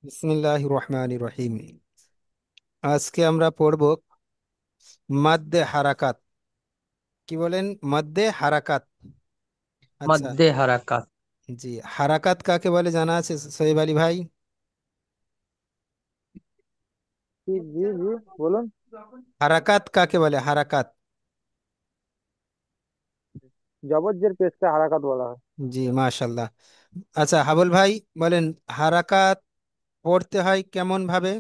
বিসমিল্লাহ রহমান রহিম। আজকে আমরা পড়ব মাদ্দে হারাকাত। কি বলেন? মাদ্দে হারাকাত। আচ্ছা, মধ্যে হারাকাত। জি। হারাকাত কাকে বলে জানা আছে সোহেব আলী ভাই? জি জি জি, বলুন। হারাকাত কাকে বলে? হারাকাত। জবরজের পেশকে হারাকাত বলা হয়। জি, মাশাল্লাহ। আচ্ছা হাবুল ভাই, বলেন হারাকাত পড়তে হয় কেমন ভাবে?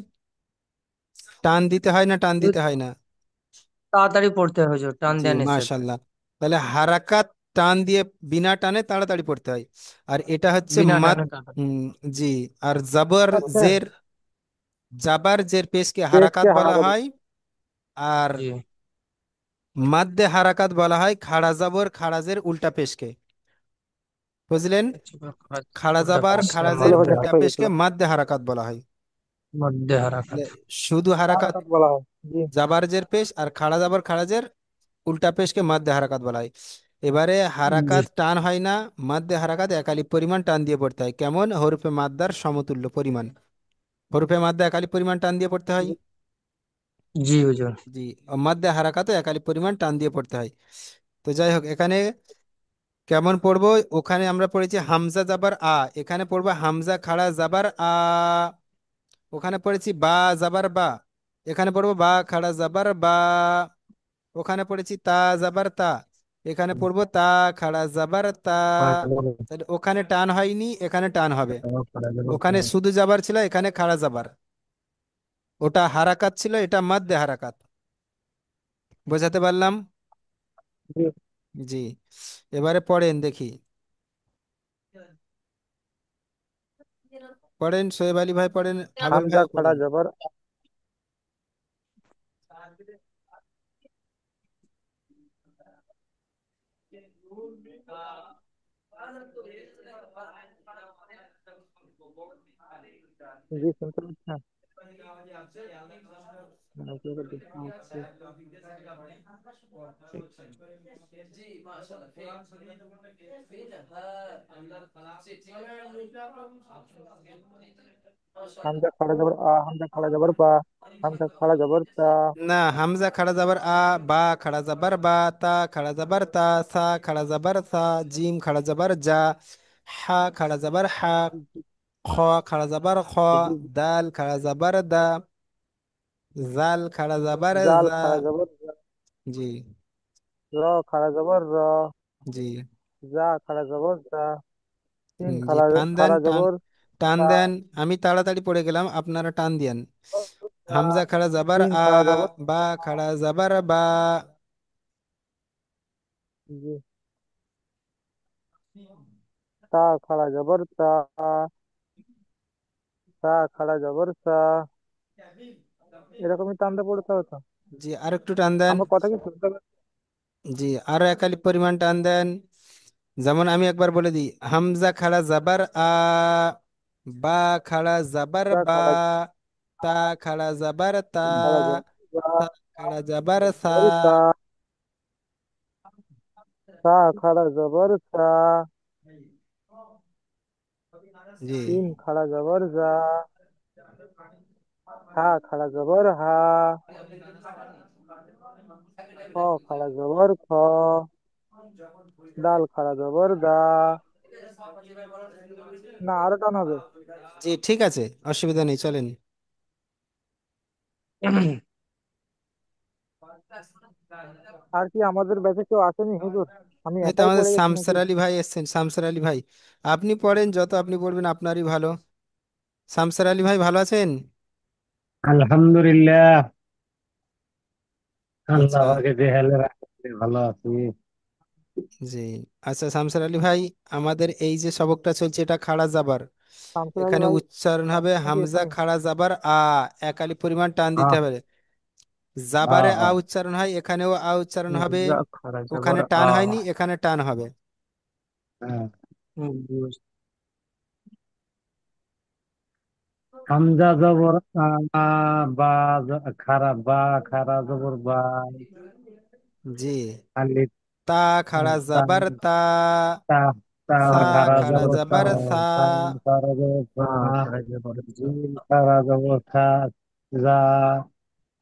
টান দিতে হয় না টান দিতে হয় না? তাড়াতাড়ি পড়তে হয়, হুজুর, টান জি, দেন নিষেধ। মাশাল্লাহ। তাহলে হারাকাত টান দিয়ে, বিনা টানে তাড়াতাড়ি পড়তে হয়। আর এটা হচ্ছে বিনা মাদ। টানে তাড়াতাড়ি। উম, জি। আর জাবর আচ্ছা, জের, জাবার জের পেশকে হারাকাত পেশকে বলা হারাকাত। হয়। আর জি। মাদ্দে হারাকাত বলা হয় খাড়া জাবর খাড়াজের উল্টা পেশকে। বুঝলেন? খাড়া উল্টা জাবার পেশকে খাড়াজের ভুলে মধ্যে বোঝা উল্টা হয়ে পেশকে গেছিল। মাদ্দে হারাকাত বলা হয়। মধ্যে তাহলে হারাকাত। শুধু হারাকাত, হারাকাত বলা হয়। জি জাবার জের পেশ আর খাড়া জাবর খাড়াজের উল্টা পেশকে মাদ্দে হারাকাত বলা হয়। এবারে জি। হারাকাত টান হয় না, মাদ্দে হারাকাত একালি পরিমাণ টান দিয়ে পড়তে হয়। কেমন? হরফে মাদ্দার সমতুল্য পরিমাণ। হরফে মাদ্দা একালি পরিমাণ টান দিয়ে পড়তে হয়। জি জি হুজুর। জি। মাদ্দে হারাকাতও একালি পরিমাণ টান দিয়ে পড়তে হয়। তো যাই হোক, এখানে কেমন পড়বো? ওখানে আমরা পড়েছি হামজা জাবার আ, এখানে পড়বো হামজা খাড়া জাবার আ। ওখানে পড়েছি বা জাবার বা, এখানে পড়বো বা খাড়া জাবার বা। ওখানে পড়েছি তা জাবার তা, এখানে পড়বো তা খাড়া জাবার তা। তাহলে ওখানে টান হয়নি, এখানে টান হবে। ওখানে শুধু জাবার ছিল, এখানে খাড়া জাবার। ওটা হারাকাত ছিল, এটা মাদ্দে হারাকাত। বোঝাতে পারলাম? জি। জি। এবারে পড়েন দেখি। পড়েন সোহেব আলী ভাই, পড়েন হাবিল হামজা ভাইও খাড়া পড়েন। জবর। জি, শুনতে পাচ্ছেন? নাকি ওকে দেখতে হচ্ছে। হামজা খাড়া জবর আ, হামজা খাড়া জবর বা, হামজা খাড়া জবর তা। না, হামজা খাড়া যাবার আ, বা খাড়া যাবার বা, তা খাড়া যাবার তা, সা খাড়া যাবার সা, জিম খাড়া যাবার যা, হা খাড়া যাবার হা, খ খাড়া যাবার খ, জি জি। দাল খাড়া যাবার দা, জাল খাড়া যাবার জাল যা। খাড়া জবর জা, জি। র খাড়া জবর র, জি। জা খাড়া জবর জা, সিন জি, খাড়া টান দেন খাড়া টান, জবর টান তা, দেন। আমি তাড়াতাড়ি পড়ে গেলাম, আপনারা টান দিয়েন। হামজা খাড়া যাবার সিন আ, খাড়া জবর বা তা। খাড়া যাবার বা। জি। তা খাড়া জবর তা, তা খাড়া জবর তা। এরকমই টানতে পড়তে হতো। জি, আর একটু টান দেন। আমার কথা কি শুনতে পাচ্ছেন? জি, আরো একালি পরিমাণ টান দেন। যেমন আমি একবার বলে দিই, হামজা খাড়া জাবার আ, বা খাড়া জাবার তা বা, খাড়া তা খাড়া জাবার তা, খাড়া জবর তা, সা খাড়া জাবার সা। জবর তা, তা খাড়া জবর তা, জি। সিন খাড়া জবর জা, হা খাড়া জবর হা, খ খাড়া জবর খ, দাল খাড়া জবর দা। না, আরো টান হবে। জি, ঠিক আছে, অসুবিধা নেই, চলেন। আর কি আমাদের ব্যাচে কেউ আসেনি হুজুর? আমি এই তো একাই আমাদের পড়ে গেছি নাকি? শামসার আলী ভাই এসছেন। শামসার আলী ভাই, আপনি পড়েন, যত আপনি পড়বেন আপনারই ভালো। শামসার আলী ভাই ভালো আছেন? আলহামদুলিল্লাহ। আল্লাহ আচ্ছা। পাকের দেহালে রাখছে, ভালো আছি। জি। আচ্ছা শামসার আলী ভাই, আমাদের এই যে সবকটা চলছে, এটা খাড়া জাবার। শামসুল আলী এখানে ভাই উচ্চারণ হবে আসেন নাকি হামজা এখনই? খাড়া জাবার আ, একালি পরিমাণ টান দিতে আহ হবে। জাবারে আ আহ উচ্চারণ হয়, এখানেও আ উচ্চারণ হবে। হামজা খাড়া জবর ওখানে টান আ। হয়নি, এখানে টান হবে। হ্যাঁ, হামজা জবর আ, বা খারা বা, খারা জবর বা, জি। আলিফ তা খাড়া তা, জাবার তা, তা তা সা খারা খাড়া জবর তা, জবর সা। সাইন খারা জবর সা, জিম খারা জবর সা, যা,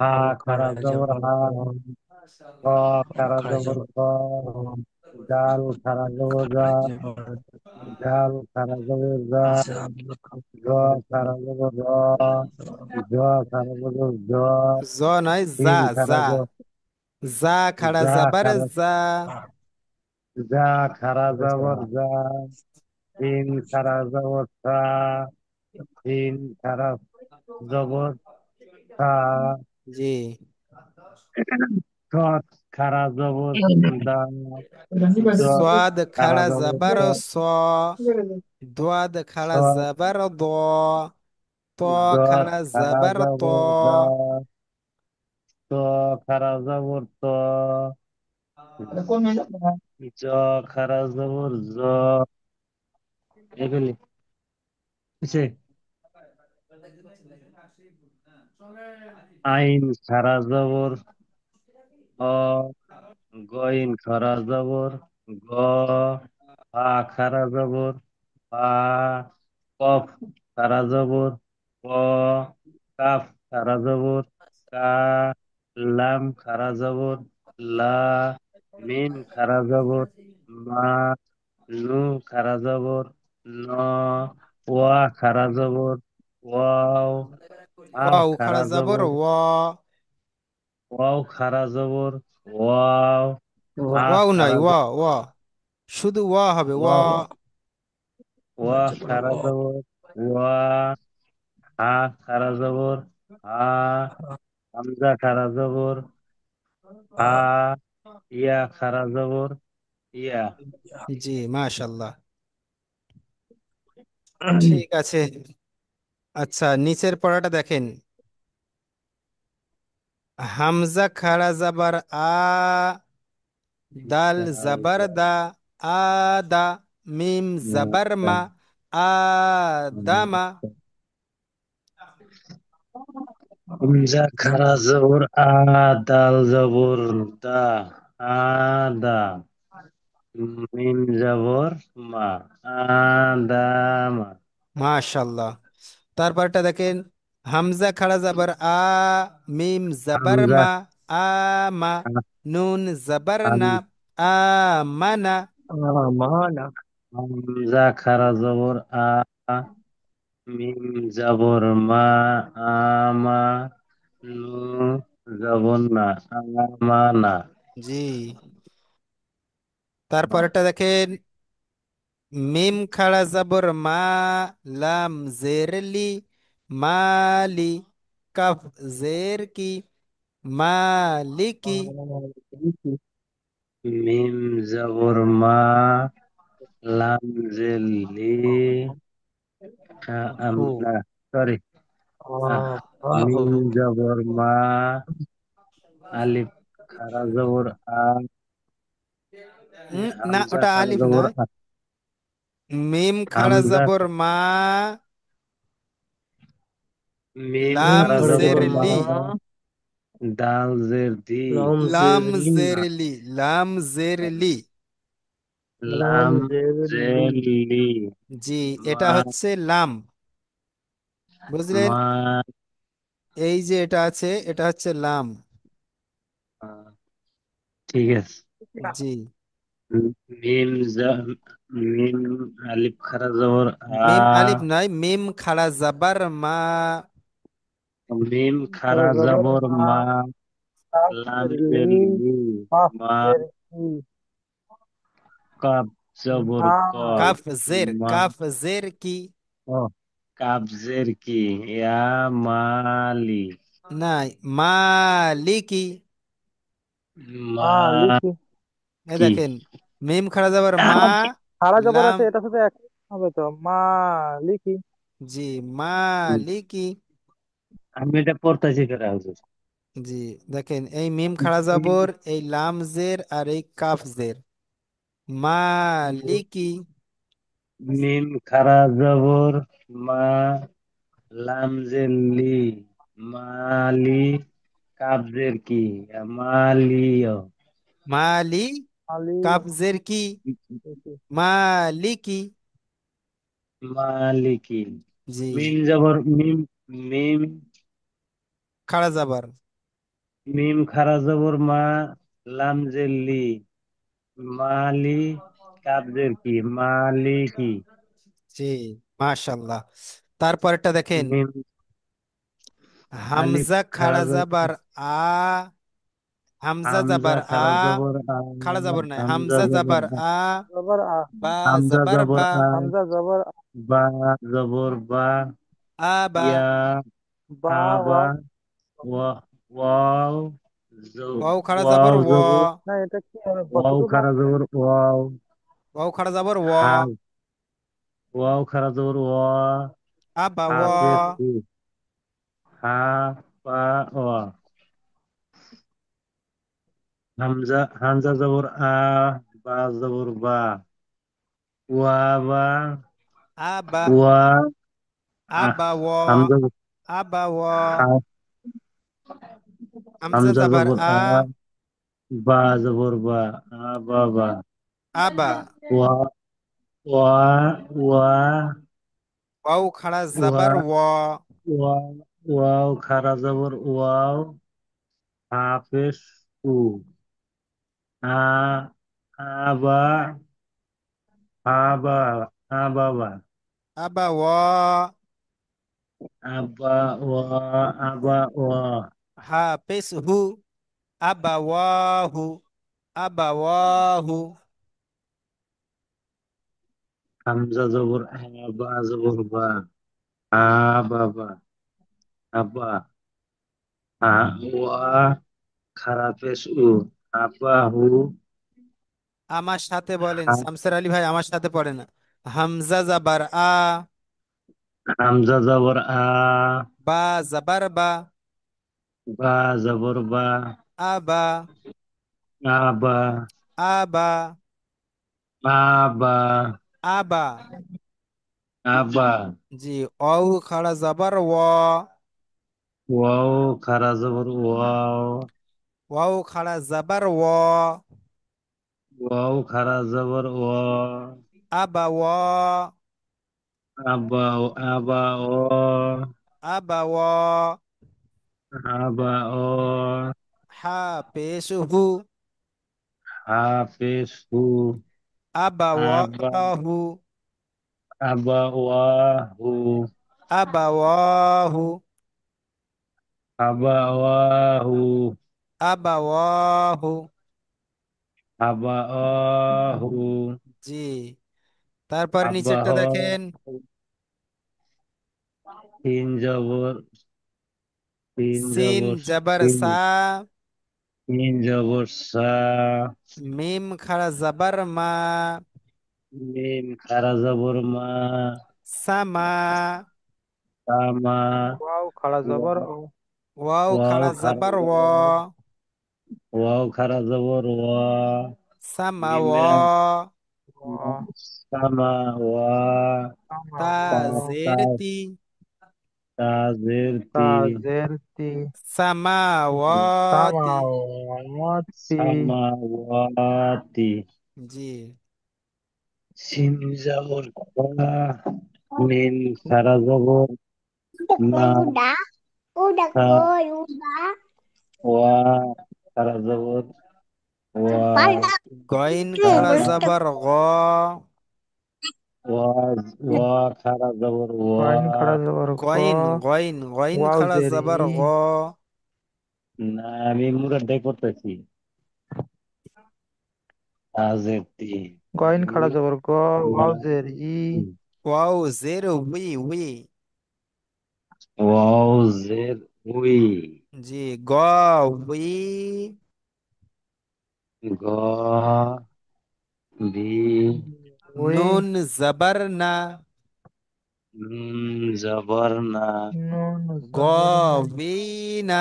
হা খারা জবর হা, ক খারা জবর ক, জাল খারা জবর যা, জাল খারা জবর যা, জ খারা জবর জ, জ খারা জবর জ, জ নয়, যা তিন খারা যা। জবর যা খাড়া যা, জবর খারা যা। যা খারা জবর যা, তিন খারা জবর থা, তিন খারা জবর থা, জি। খ খারা জবর দা, দ সাদ খারা খাড়া জবর দ, জবর স। দোয়াদ স খাড়া জবর দ। ত দ খাড়া খারা জবর ত। জবর দা, ত খারা জবর ত, জ খারা জবর জ, এগুলি কিসে? আইন খারা জবর অ, গইন খারা জবর গ, পা খারা জবর পা, কফ খারা জবর ক, কাফ খারা জবর কা, লাম খারা জবর লা, মিম খারা জবর মা, নু খারা জবর ন, ওয়া খারা জবর ওয়াও, আ ওয়াও খারা খাড়া জবর জবর ও। ওয়াও খারা জবর ওয়াও, আ ওয়াও নয়, খারা ওয়া জবর ওয়া। শুধু ওয়া হবে ওয়া। ওয়াও, ওয়া খারা জবর ওয়া, হা খারা জবর হা, হামজা খারা জবর হা, ইয়া খারা জবর ইয়া। জি, মাশাল্লাহ। ঠিক আছে। আচ্ছা, নিচের পড়াটা দেখেন। হামজা খাড়া জবর আ, দাল জবর দা, আদা। মিম জবর মা, আদামা। হামজা খারা জবর আ, দাল জবর দা, আদা, মিম জবর মা, আদামা। মাশাল্লাহ। তারপরটা দেখেন। হামজা খাড়া জবর আ, মিম জবর হামজা মা, আমা। নুন জবর না, হাম- আমানা। হামজা খারা জবর আ, মিম জবর মা, আমা, নু জবর না, আমানা। জি। তারপরটা দেখেন। মিম খাড়া জবর মা, লাম জেরলি, মালি। কাফ জের কি, মালিকি। মিম জবর মা, লাম জের লি, না সরি, মিম জবর মা, আলিফ খারা জবর আ, না, হামজা ওটা খারা আলিফ জবর নয়। আ, মিম খাড়া হামজা জবর মা, মিম লাম খারা জের জবর মা, লি। দাল জের দি, লাম জেরলি, লাম জেরলি। লাম জের লি, জি। এটা মা, হচ্ছে লাম। বুঝলেন? মা, এই যে এটা আছে, এটা হচ্ছে লাম। ঠিক আছে। জি। মিম মিম আলিফ খারা জবর আ, মিম আলিফ নয়, মিম খাড়া জাবার মা। মিম খারা জবর মা, লাম জের লি, মা, কাপ জবর ক, কাফ জের, মা, কাফ জের কি। ও, কাপ জের কি, ইয়া মালি, নাই, মালিকি। মা এই কি, দেখেন, মিম খাড়া যাবার মা, খাড়া জবর লাম। আছে, এটার সাথে এক হবে তো, লিখি। জি, মালিকি। আমি এটা পড়তেছি ফেরা হুজুর। জি। দেখেন, এই মিম খাড়া যাবর, এই লাম জের আর এই কাফ জের। মালিকি। মিম খারা জবর মা, লাম জের লি, মালি, কাপ জের কি, মালিও, মালি। মালি। কাফ জের কি, মালিকি। মালিকি। জি। মিম জবর মিম। মিম। খাড়া যাবার। মিম খারা জবর মা। লাম জের লি। মালি। কাবজের কি মালিকি। জি, মাশাল্লাহ। তারপরেরটা দেখেন, মিম। আলিফ হামজা খারা খাড়া জবর যাবার আ, হামজা হামজা যাবার আ, খারা জবর আ। খাড়া যাবার নাই, হামজা হামজা জবর যাবার আ। আ, জবর আ। বা হামজা যাবার জবর বা, আ। হামজা জবর আ। বা জবর বা। আ বা, ইয়া। বা আবা। ওয়াও। ওয়া। ওয়াও। ওয়াও খাড়া যাবার ওয়াও ও, জবর। না, এটা কি হবে? ওয়াও কতটুকু খারা জবর ওয়াও। ওয়াও খাড়া যাবার ও, হা। ওয়াও খারা জবর ওয়া। আ বা ও, হাফেজ হু। হা। পা। ওয়া। হামজা হামজা জবর আ। বা জবর বা। ওয়া বা। আ বা, ওয়া। আ আহ। বা ও, হামজা। আ বা ও, হা। হামজা হামজা যাবার জবর আ, আ। বা জবর বা। আ বা বা। আ বা, ওয়া। ওয়া। ওয়া। ওয়াও খাড়া ওয়া। যাবার ও, ওয়া। ওয়াও খারা জবর ওয়াও। হাফেজ উ। আ। আবা। আবা। আবাবা। আ বা ও, আবা। ওয়া। আবা। ওয়া। হাফেজ হু, আ বা ওয়াহু, আ বা ওয়াহু। হামজা জবর হা। বা জবর বা। আ বাবা। আবা। আ। ওয়া। খারা পেশ উ। আবা হু। আমার সাথে বলেন, হা। শামসের আলী ভাই, আমার সাথে পড়েন। হামজা যাবার আ, হামজা জবর আ। বা যাবার বা, বা জবর বা। আবা, আবা। আবা, আবা। আবা। আবা। জি, অউ খাড়া যাবার ও, ওয়াও খারা জবর ওয়াও। ওয়াও খাড়া যাবার ও, ওয়াও খারা জবর ওয়া। আবা ও, আবা। আবা ও। আবা ও, আবা ও। হা পেশ হু, হাফেজ হু। আবা আবা। ওয়াহু, আবা ওয়াহু। আবা ওয়াহু, আবা ওয়াহু। আবা ওয়াহু। আবা ওয়াহু। জি, তারপর আবা নিচেরটা দেখেন, তিন জবর। তিন সিন জবর। জবর তিন। সা, তিন জবর সা। মিম খাড়া যাবার মা, মিম খারা জবর মা। সামা, তামা। ওয়াও খাড়া জবর ও। ওয়াও ওয়াও খাড়া খারা যাবার ও, জবর। ওয়াও খারা জবর ওয়া। সামা মিমে। ও, ওয়া। সামা ওয়া। তামা তা ওয়া। জের তি, তাজের তি। তাজের তি। সামাওয়াতি। সামাওয়াতি। সামাওয়াতি। জি, সিন জবর কলা। মিন খারা জবর মা। Udah, udah সা। koi, udah. ওয়া খারা জবর ওয়া। Pada গইন ke খাড়া boleh যাবার গ, ওয়া। ওয়া খারা জবর ওয়া। কয়েন খাড়া জবর ক। গইন ওয়াও খাড়া জের যাবার ই। গ, না আমি মুরাদটাই করতেছি। তাজের তি। কয়েন খাড়া জবর ক। ওয়াও জের ই। ওয়াও জের উই উই। ওয়াও জের উই। জি, গ উই, গ। বি। ওই। নুন জবর না, জবর না। নুন গ জবর না। বি না।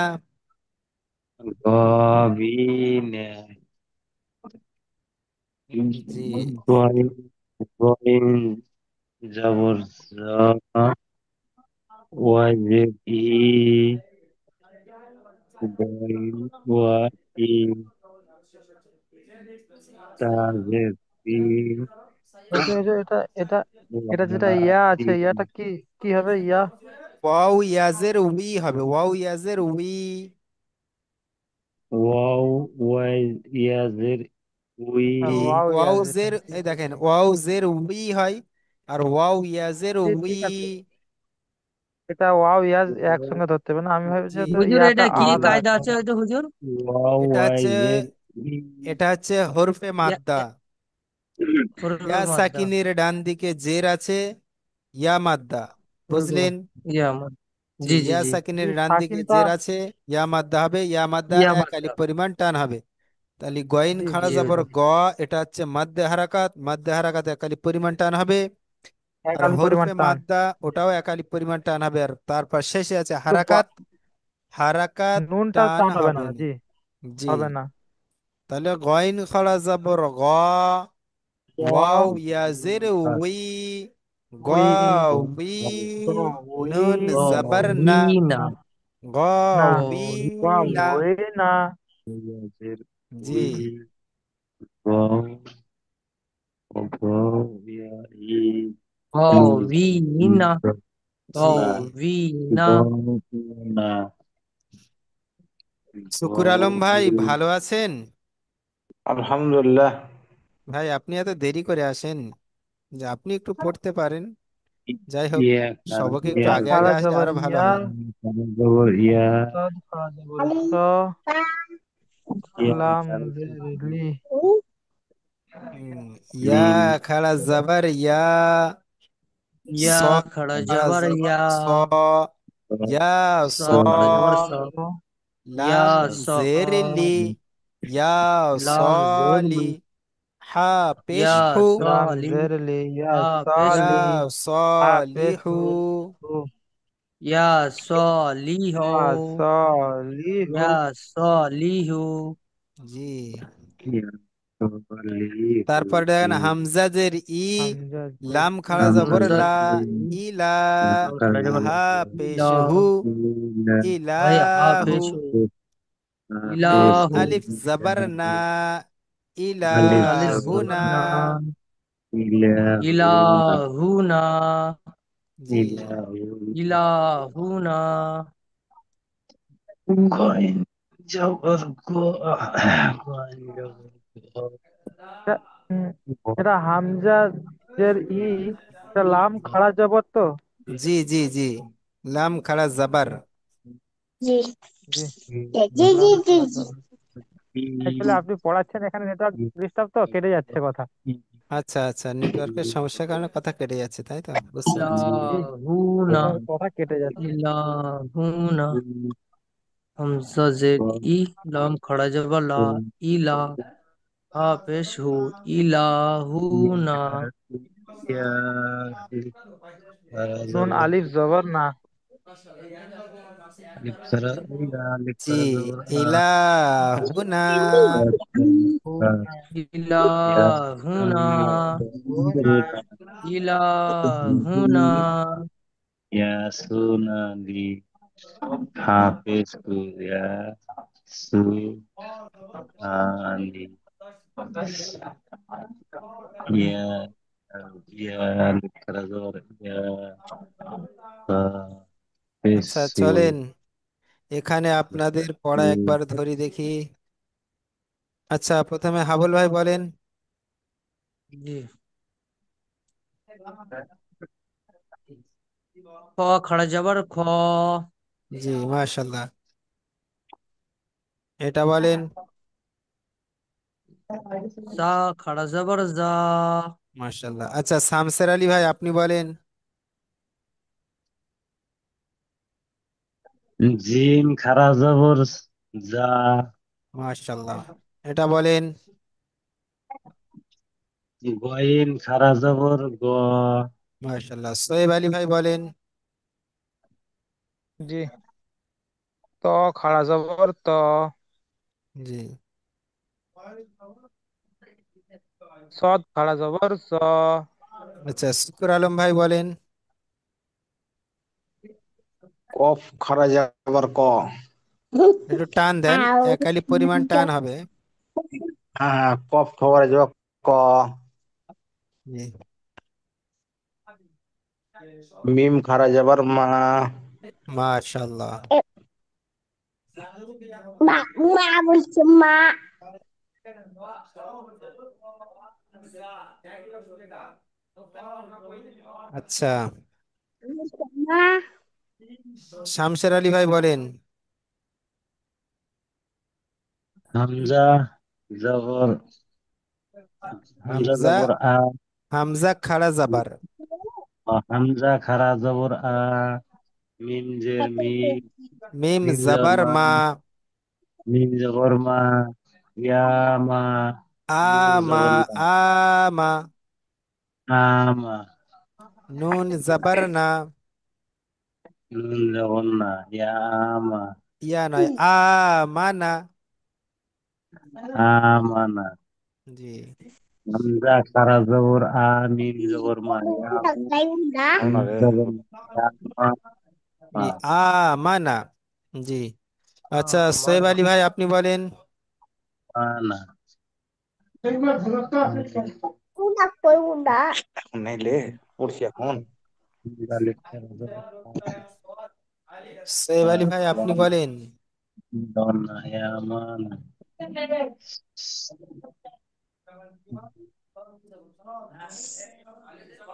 গবিনে। জি, গইন। গইন জবর জ। ওয়াজের ই। গইন ওয়াই। তাজের তিন ওই যে এটা এটা এটা যেটা ওয়ালা ইয়া আছে, তিন ইয়াটা কি কি হবে ইয়া? ওয়াও ইয়াজের উই হবে, ওয়াও ইয়াজের উই। ওয়াও ওয়াই ইয়াজের উই হ্যাঁ, জি, ওয়াও ওয়াও ইয়াজ জের, এটা। এই দেখেন ওয়াও জের উই হয়, আর ওয়াও ইয়াজের জি, উই। ঠিক আছে, এটা ওয়াও ইয়াজ একসঙ্গে ধরতে হবে না, আমি ভাবছি জি, তো হুজুর ইয়াটা এটা কি আলাদা কায়দা আছে। আছে হয়তো হুজুর? ওয়াও এটা হচ্ছে, ওয়াইজের ই এটা হচ্ছে হরফে ইয়া মাদ্দা। ইয়া ইয়া হরফে মাদ্দা। সাকিনের ডান দিকে জের আছে, ইয়া মাদ্দা। হরফে বুঝলেন? ইয়া মাদ। জি, জি জি ইয়া জি। সাকিনের এই ডান দিকে সাকিনটা, জের আছে, ইয়া মাদ্দা হবে, ইয়া মাদ্দা ইয়া এক মাদ্দা। আলিফ পরিমাণ টান হবে। তাহলে গয়েন জি খাড়া জি জি। জবর গ, এটা হচ্ছে মাদ্দে হারাকাত, মাদ্দে হারাকাত এক আলিফ পরিমাণ টান হবে। এক আর আলি পরিমাণ হরফে টান। মাদ্দা, ওটাও এক আলিফ পরিমাণ টান হবে, আর তারপর শেষে আছে তো হারাকাত, হারাকাত নুনটা টান টান হবে না, হবে না। জি, জি, হবে না। তাহলে গয়েন খাড়া জবর গ, ওয়াও গ, ইয়াজের উই, উই, গউই, গ, উই, নুন জবর না, গরিনা। না, গ, গউইনা। উই না। ইয়াজের জি, উই ওয়াও ওয়াও ইয়া ই নুন গরিনা। জি। গরিনা। না শুকুর আলম ভাই, ভালো আছেন? আলহামদুলিল্লাহ। ভাই আপনি এত দেরি করে আসেন, যে আপনি একটু পড়তে পারেন। যাই হোক, ইয়া কার সবকে একটু ইয়া ইয়া আগে আগে খাড়া আসলে জবর আরো ভালো ইয়া, হয়। জবর ইয়া সদ খাড়া জবর Ali, স, pa, ইয়া লাম কার জের লি, u, হুম, ইয়া লি খাড়া জবর ইয়া, স ইয়া খড় খাড়া জবর জবর ইয়া। স, ইয়া স, সদ খড় জবর স। ইয়া লাম স। জের লি, ইয়া লাম সলি, জেরলি। হা পেশ ইয়া হু, লাম সলি। জের লি, ইয়া হা পেশ ইয়া হু। সালি, হা পেশ সলিহু। হু, হু, ইয়া সলিহো। হা সলি হু। ইয়া সলিহু। জি, ইয়া সলি তারপর দেখেন হামজাদের ই, হামজা জের লাম ই, খাড়া জবর হামজাদ লা, ই। ইলা, লাম খড় জবর হা ইলা। পেশ হু, ভাই হা ইলাহু। পেশ হু। নুন ইলাহু। আলিফ জবর না, নুন আলিফ ইলাহুনা। জবর না। ইলাহুনা ইলাহুনা। জি, ইলাহুনা ইলাহুনা। গয়েন জবর গয়েন জবর এটা, উম, এটা হামজা জের ই, এটা লাম খাড়া জবর তো। জি, জি, জি, লাম খাড়া জবর। G, জি, G, লাম G, খাড়া G. জবর। অ্যাকচুয়ালি আপনি পড়াচ্ছেন, এখানে নেটওয়ার্ক ডিস্টার্ব তো কেটে যাচ্ছে কথা। আচ্ছা আচ্ছা, নেটওয়ার্কের সমস্যার কারণে কথা কেটে যাচ্ছে, তাই তো, বুঝতে পারছি। জি, ইলাহুনা। আপনার কথা কেটে যাচ্ছে। ইলাহুনা। হামজা জের ই, লাম খড়া জবর লা। ইলা। হা পেশ হু। ইলাহুনা। নুন আলিফ জবর না। জি, ইলাহুনা। হু না, ইলাহুনা। হু না। ইলাহুনা। Yasunadi Hafizku Yasunani Ya Ya Likrador Ya আচ্ছা Hafizu চলেন, এখানে আপনাদের পড়া একবার ধরি দেখি। আচ্ছা, প্রথমে হাবুল ভাই বলেন। জি। খ খড় জবর খ। জি, মাশাল্লাহ, এটা বলেন। সা খড় জবর জা। মাশাল্লাহ, আচ্ছা শামসের আলী ভাই আপনি বলেন। জিম খারা জবর যা মাশাল্লাহ, এটা বলেন। গইন খারা জবর গ মাশাল্লাহ, সোহেব আলী ভাই বলেন। জি, ত খাড়া জবর ত, জি, সদ খাড়া জবর স, আচ্ছা শুকুর আলম ভাই বলেন। কফ খারা যাবার ক। একটু টান দেন, Ow. এক আলিফ পরিমাণ টান হবে। কফ খবরে যাব ক। জি। মিম খারা যাবার মা। মাশাআল্লাহ। মা মা বলছে মা আচ্ছা, বলছে মা শামশের আলী ভাই বলেন। হামজা জবর হামজা হামজা, জবর আ। হামজা খাড়া জাবার। হামজা খারা জবর আ। মিম জের মি। মিম মিম জবর জাবার মা। মা। মিম জবর মা। ইয়া মা। নুন আমা, জবর না। আমা। আমা। নুন জাবার না। নুন জবর না। ইয়া মা। ইয়া নয়, আমানা। আমানা। জি। হামজা খারা জবর আ। মিম জবর মা। ইয়া udah মা। kayak udah কেমন নুন রে? জবর মা। ইয়া মা। জি, মা। আমানা। জি। আচ্ছা, সোহেব আলী ভাই আপনি বলেন। মানা। koi udah এখন নাইলে পড়ছি এখন। গালিব খারা জবর আ। সোহেব আলী ভাই আপনি বলেন। দনা ইয়া মানা।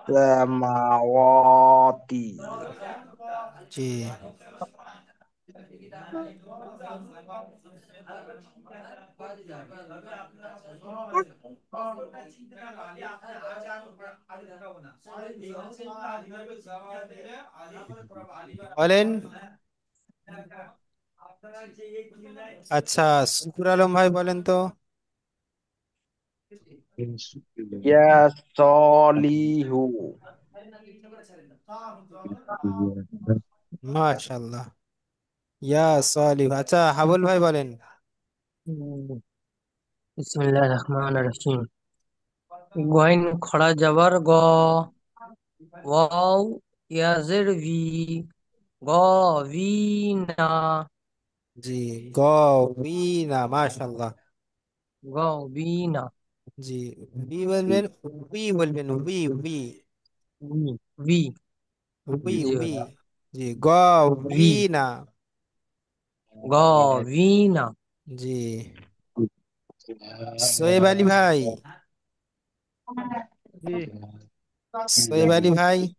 সামাওয়াতি। জি। বলেন। আচ্ছা, শুকুর আলম ভাই বলেন তো। ইয়া সলিহু। মাশাআল্লাহ। ইয়া সালিহ। আচ্ছা, হাবুল ভাই বলেন। বিসমিল্লাহির রহমানির রহিম। গইন খড়া যাবার গ, ওয়াও ইয়াজের ভি, গ ভি না, জি। গ উই না, মাশাআল্লাহ। গ ভি না, জি। উই বলবেন, উই বলবেন, we we. V V. We G we. ভাইয়া। জি। গ উই ভি, না। গ ভি না। জি। সোহেব আলী ভাই, জি সোহেব আলী ভাই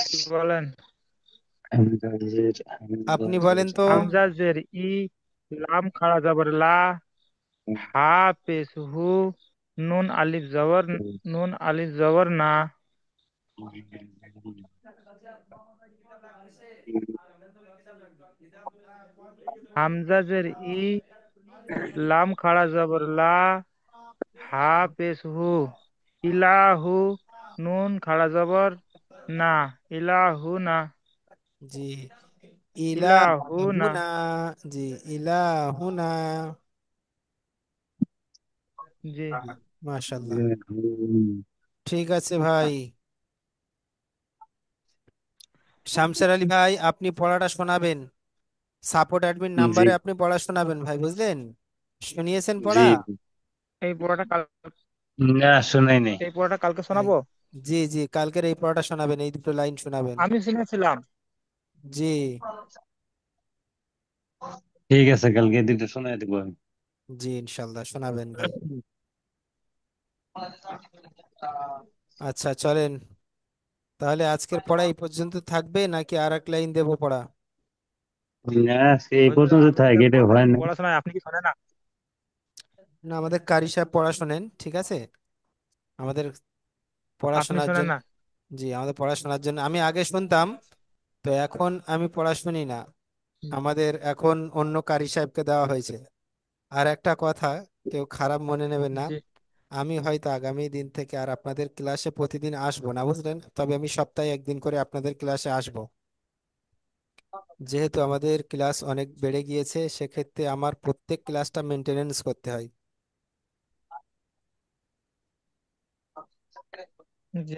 জি বলেন। আপনি বলেন তো। হামজা জের ই, লাম খাড়া জবর লা, হা পেশ হু, নুন আলিফ জবর না, হামজা জের ই, লাম খাড়া জবর লা, হা পেশ হু, ইলাহু, নুন খাড়া জবর না, ইলাহু না, জি। ইলাহু না। ইলাহুনা। জি। ইলাহুনা। জি মাশাআল্লাহ। ঠিক আছে ভাই। শামসের আলী ভাই আপনি পড়াটা শোনাবেন। সাপোর্ট অ্যাডমিন জি নাম্বারে আপনি পড়া শোনাবেন ভাই, বুঝলেন? শুনিয়েছেন জি। পড়া? এই পড়াটা কাল না শোনাই নাই। এই পড়াটা কালকে এই- শোনাবো। জি জি, কালকের এই পড়াটা শোনাবেন, এই দুটো লাইন শোনাবেন। আমি শুনেছিলাম। জি। ঠিক আছে কালকে দুটো শোনাই দেবো আমি। জি, ইনশাল্লাহ শোনাবেন ভাই। আচ্ছা চলেন, তাহলে আজকের পড়া এই পর্যন্ত থাকবে নাকি আর এক লাইন দেবো পড়া? না সেই হুজুর পর্যন্ত আমি থাকে, যা এটা হয় না। পড়াশোনায় আপনি কি শোনেন না? না, আমাদের কারি সাহেব পড়া শোনেন, ঠিক আছে। আমাদের আপনি পড়াশোনার শোনেন জন্য, না? জি, আমাদের পড়াশোনার জন্য আমি আগে শুনতাম, তো এখন আমি পড়া শুনি না। আমাদের এখন অন্য কারি সাহেবকে দেওয়া হয়েছে। আর একটা কথা, কেউ খারাপ মনে নেবেন না, জি আমি হয়তো আগামী দিন থেকে আর আপনাদের ক্লাসে প্রতিদিন আসবো না, বুঝলেন? তবে আমি সপ্তাহে একদিন করে আপনাদের ক্লাসে আসবো। যেহেতু আমাদের ক্লাস অনেক বেড়ে গিয়েছে, সেক্ষেত্রে আমার প্রত্যেক ক্লাসটা মেনটেনেন্স করতে হয়। জি